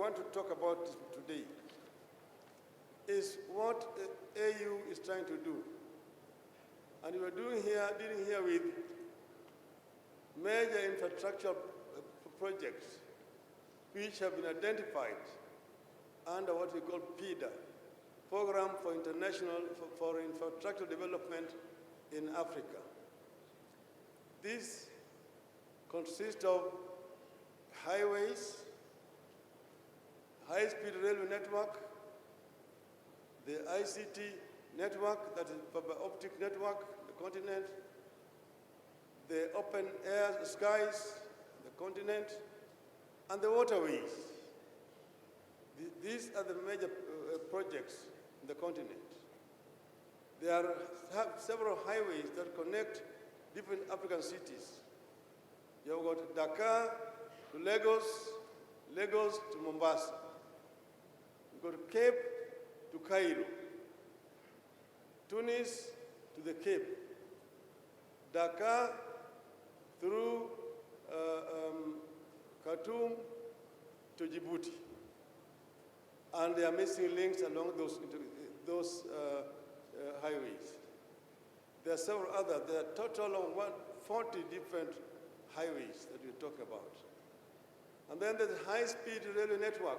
want to talk about today is what AU is trying to do. And we are dealing here with major infrastructure projects which have been identified under what we call PIDA, Program for Infrastructure Development in Africa. This consists of highways, high-speed railway network, the ICT network, that is fiber optic network, the continent, the open air skies, the continent, and the waterways. These are the major projects in the continent. There are several highways that connect different African cities. You've got Dakar to Lagos, Lagos to Mombasa. You've got Cape to Cairo, Tunis to the Cape, Dakar through Khartoum to Djibouti. And there are missing links along those highways. There are several others. There are a total of 40 different highways that we talk about. And then there's a high-speed railway network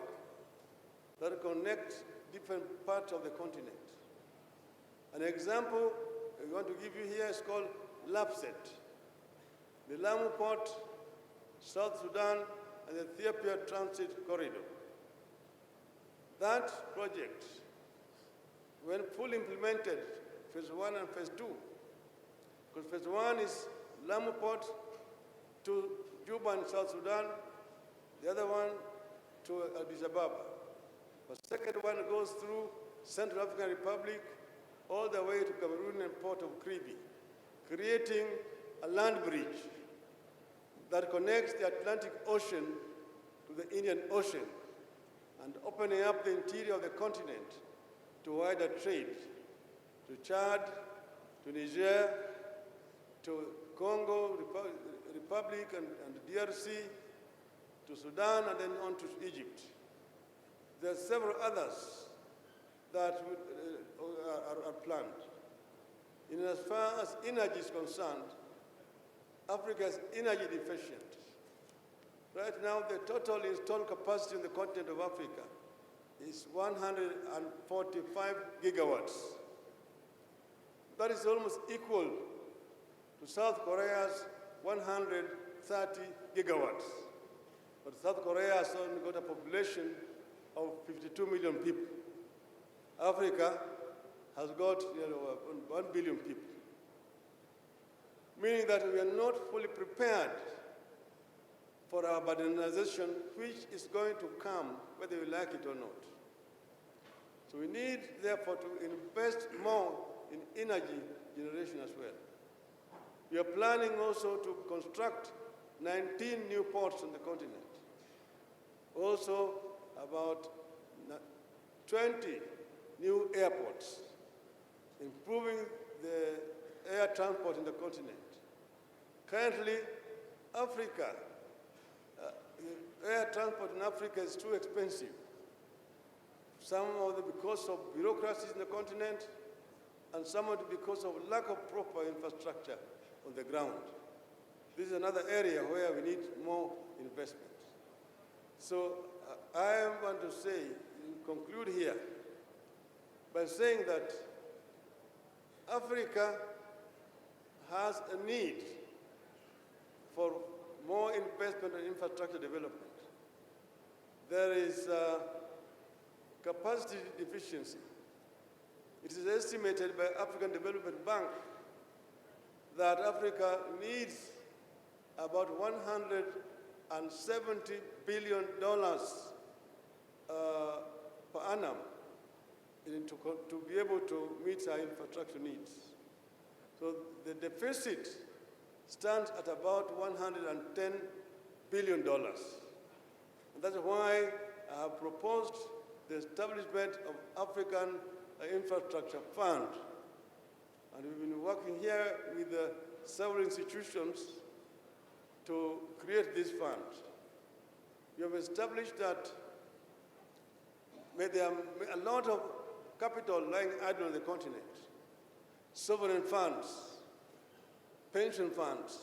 that connects different parts of the continent. An example we want to give you here is called LAPSET, the Lamu Port, South Sudan, and the Ethiopia Transit Corridor. That project, when fully implemented, phase 1 and phase 2, because phase 1 is Lamu Port to Juba in South Sudan, the other one to Addis Ababa. The second one goes through Central African Republic all the way to Cameroonian port of Kribi, creating a land bridge that connects the Atlantic Ocean to the Indian Ocean and opening up the interior of the continent to wider trade, to Chad, to Niger, to Congo Republic and DRC, to Sudan, and then on to Egypt. There are several others that are planned. In as far as energy is concerned, Africa is energy deficient. Right now, the total installed capacity in the continent of Africa is 145 gigawatts. That is almost equal to South Korea's 130 gigawatts. But South Korea has only got a population of 52 million people. Africa has got 1 billion people, meaning that we are not fully prepared for our modernization, which is going to come whether we like it or not. So we need, therefore, to invest more in energy generation as well. We are planning also to construct 19 new ports on the continent. Also, about 20 new airports, improving the air transport in the continent. Currently, Africa, air transport in Africa is too expensive. Some of it because of bureaucracies in the continent, and some of it because of lack of proper infrastructure on the ground. This is another area where we need more investment. So I want to say, conclude here, by saying that Africa has a need for more investment in infrastructure development. There is capacity deficiency. It is estimated by African Development Bank that Africa needs about $170 billion per annum to be able to meet our infrastructure needs. So the deficit stands at about $110 billion. And that's why I have proposed the establishment of African Infrastructure Fund. And we've been working here with several institutions to create this fund. We have established that there are a lot of capital lying idle on the continent. Sovereign funds, pension funds,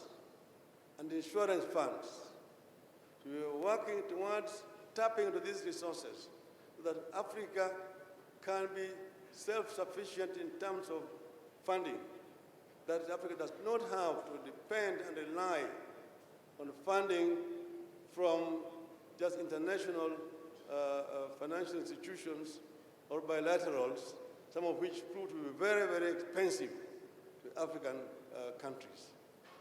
and insurance funds. So we are working towards tapping into these resources so that Africa can be self-sufficient in terms of funding, that Africa does not have to depend and rely on funding from just international financial institutions or bilaterals, some of which prove to be very, very expensive to African countries.